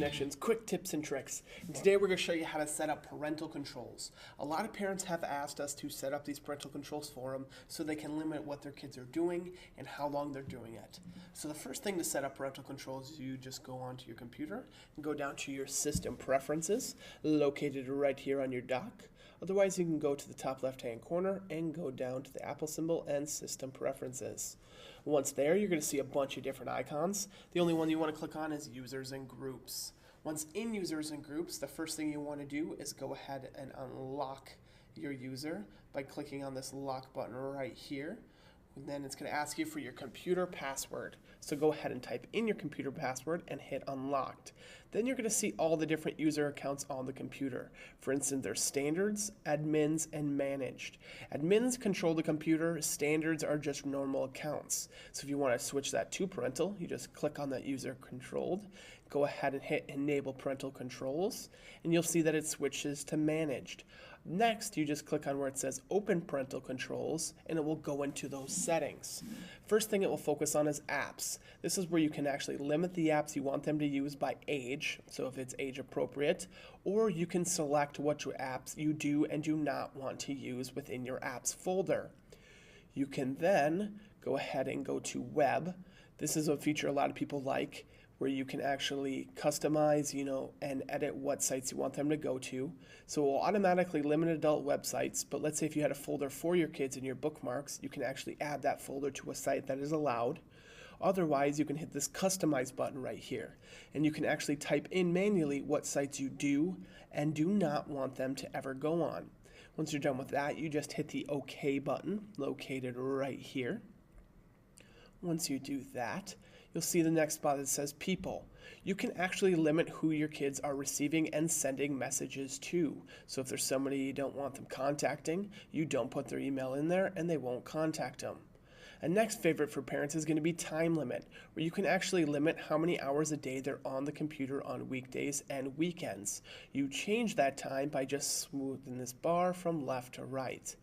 Connections, quick tips and tricks. And today we're going to show you how to set up parental controls. A lot of parents have asked us to set up these parental controls for them so they can limit what their kids are doing and how long they're doing it. So the first thing to set up parental controls is you just go onto your computer and go down to your system preferences, located right here on your dock. Otherwise, you can go to the top left-hand corner and go down to the Apple symbol and System Preferences. Once there, you're going to see a bunch of different icons. The only one you want to click on is Users and Groups. Once in Users and Groups, the first thing you want to do is go ahead and unlock your user by clicking on this lock button right here. And then it's going to ask you for your computer password. So go ahead and type in your computer password and hit unlocked. Then you're going to see all the different user accounts on the computer. For instance, there's standards, admins, and managed. Admins control the computer. Standards are just normal accounts. So if you want to switch that to parental, you just click on that user controlled. Go ahead and hit enable parental controls, and you'll see that it switches to managed. Next, you just click on where it says Open Parental Controls, and it will go into those settings. First thing it will focus on is apps. This is where you can actually limit the apps you want them to use by age, so if it's age appropriate, or you can select what apps you do and do not want to use within your apps folder. You can then go ahead and go to Web. This is a feature a lot of people like, where you can actually customize, and edit what sites you want them to go to. So it will automatically limit adult websites, but let's say if you had a folder for your kids in your bookmarks, you can actually add that folder to a site that is allowed. Otherwise, you can hit this customize button right here, and you can actually type in manually what sites you do and do not want them to ever go on. Once you're done with that, you just hit the OK button located right here. Once you do that, you'll see the next spot that says People. You can actually limit who your kids are receiving and sending messages to. So if there's somebody you don't want them contacting, you don't put their email in there and they won't contact them. A next favorite for parents is going to be Time Limit, where you can actually limit how many hours a day they're on the computer on weekdays and weekends. You change that time by just smoothing this bar from left to right.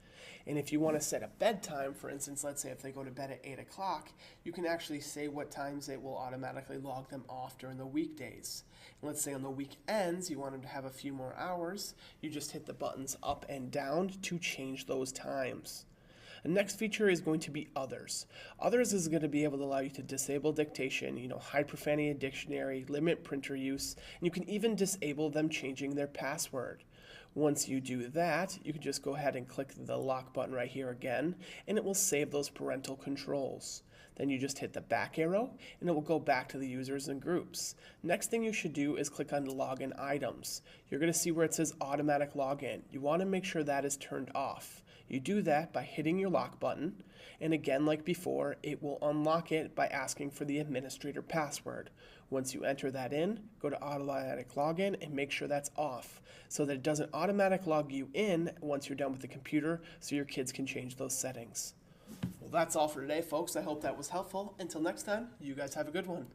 And if you want to set a bedtime, for instance, let's say if they go to bed at 8 o'clock, you can actually say what times it will automatically log them off during the weekdays. And let's say on the weekends, you want them to have a few more hours, you just hit the buttons up and down to change those times. The next feature is going to be Others. Others is going to be able to allow you to disable dictation, hide profanity dictionary, limit printer use, and you can even disable them changing their password. Once you do that, you can just go ahead and click the lock button right here again, and it will save those parental controls. Then you just hit the back arrow, and it will go back to the users and groups. Next thing you should do is click on Login Items. You're going to see where it says Automatic Login. You want to make sure that is turned off. You do that by hitting your lock button, and again, like before, it will unlock it by asking for the administrator password. Once you enter that in, go to Automatic Login and make sure that's off so that it doesn't automatic log you in once you're done with the computer so your kids can change those settings. Well, that's all for today, folks. I hope that was helpful. Until next time, you guys have a good one.